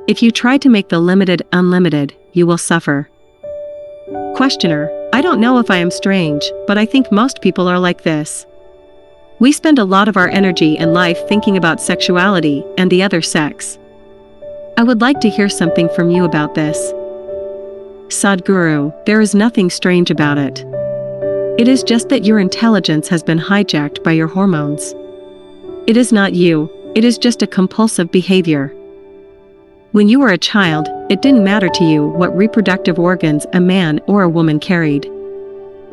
If you try to make the limited unlimited, you will suffer. Questioner: I don't know if I am strange, but I think most people are like this. We spend a lot of our energy and life thinking about sexuality and the other sex. I would like to hear something from you about this. Sadhguru: there is nothing strange about it. It is just that your intelligence has been hijacked by your hormones. It is not you, it is just a compulsive behavior. When you were a child, it didn't matter to you what reproductive organs a man or a woman carried.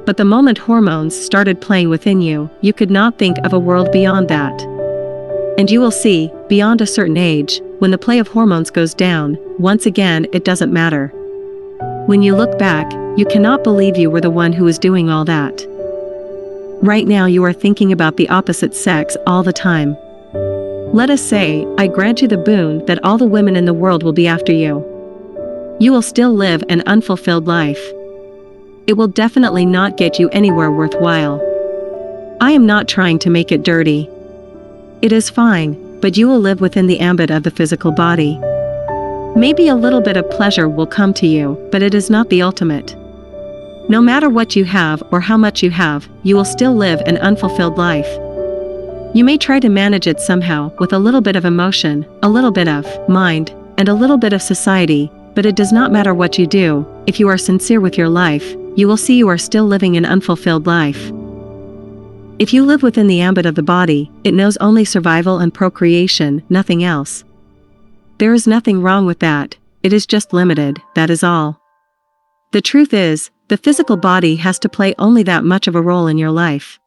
But the moment hormones started playing within you, you could not think of a world beyond that. And you will see, beyond a certain age, when the play of hormones goes down, once again it doesn't matter. When you look back, you cannot believe you were the one who was doing all that. Right now you are thinking about the opposite sex all the time. Let us say, I grant you the boon that all the women in the world will be after you. You will still live an unfulfilled life. It will definitely not get you anywhere worthwhile. I am not trying to make it dirty. It is fine, but you will live within the ambit of the physical body. Maybe a little bit of pleasure will come to you, but it is not the ultimate. No matter what you have or how much you have, you will still live an unfulfilled life. You may try to manage it somehow with a little bit of emotion, a little bit of mind, and a little bit of society, but it does not matter what you do. If you are sincere with your life, you will see you are still living an unfulfilled life. If you live within the ambit of the body, it knows only survival and procreation, nothing else. There is nothing wrong with that, it is just limited, that is all. The truth is, the physical body has to play only that much of a role in your life.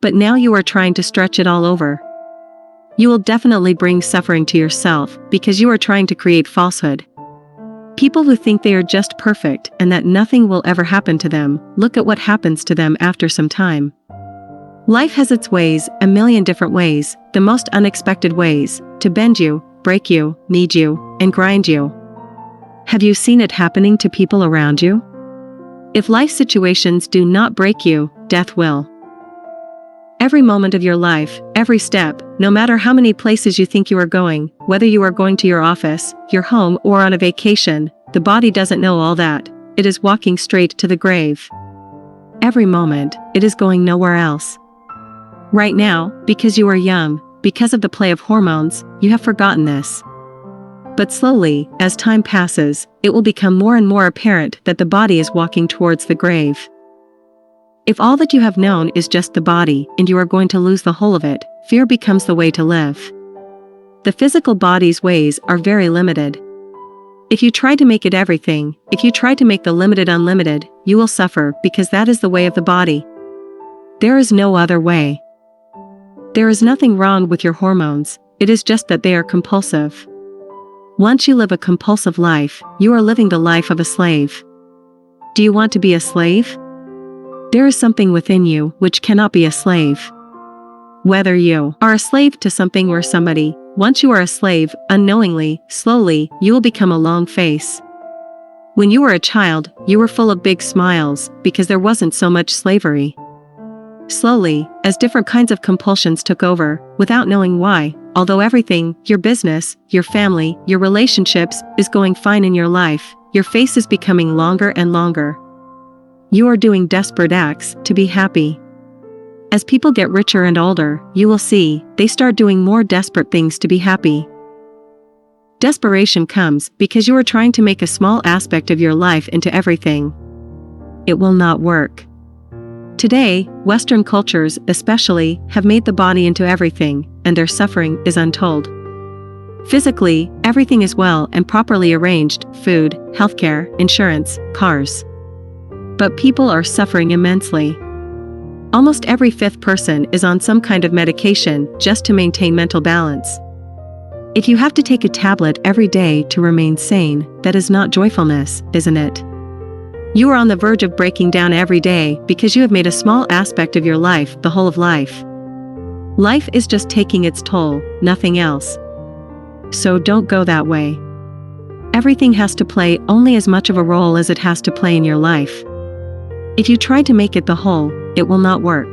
But now you are trying to stretch it all over. You will definitely bring suffering to yourself because you are trying to create falsehood. People who think they are just perfect and that nothing will ever happen to them, look at what happens to them after some time. Life has its ways, a million different ways, the most unexpected ways, to bend you, break you, knead you, and grind you. Have you seen it happening to people around you? If life situations do not break you, death will. Every moment of your life, every step, no matter how many places you think you are going, whether you are going to your office, your home, or on a vacation, the body doesn't know all that. It is walking straight to the grave. Every moment, it is going nowhere else. Right now, because you are young, because of the play of hormones, you have forgotten this. But slowly, as time passes, it will become more and more apparent that the body is walking towards the grave. If all that you have known is just the body and you are going to lose the whole of it, fear becomes the way to live. The physical body's ways are very limited. If you try to make it everything, if you try to make the limited unlimited, you will suffer because that is the way of the body. There is no other way. There is nothing wrong with your hormones, it is just that they are compulsive. Once you live a compulsive life, you are living the life of a slave. Do you want to be a slave? There is something within you which cannot be a slave. Whether you are a slave to something or somebody, once you are a slave, unknowingly, slowly, you will become a long face. When you were a child, you were full of big smiles, because there wasn't so much slavery. Slowly, as different kinds of compulsions took over, without knowing why, although everything, your business, your family, your relationships, is going fine in your life, your face is becoming longer and longer. You are doing desperate acts to be happy. As people get richer and older, you will see, they start doing more desperate things to be happy. Desperation comes because you are trying to make a small aspect of your life into everything. It will not work. Today, Western cultures, especially, have made the body into everything, and their suffering is untold. Physically, everything is well and properly arranged: food, healthcare, insurance, cars. But people are suffering immensely. Almost every fifth person is on some kind of medication just to maintain mental balance. If you have to take a tablet every day to remain sane, that is not joyfulness, isn't it? You are on the verge of breaking down every day because you have made a small aspect of your life the whole of life. Life is just taking its toll, nothing else. So don't go that way. Everything has to play only as much of a role as it has to play in your life. If you try to make it the whole, it will not work.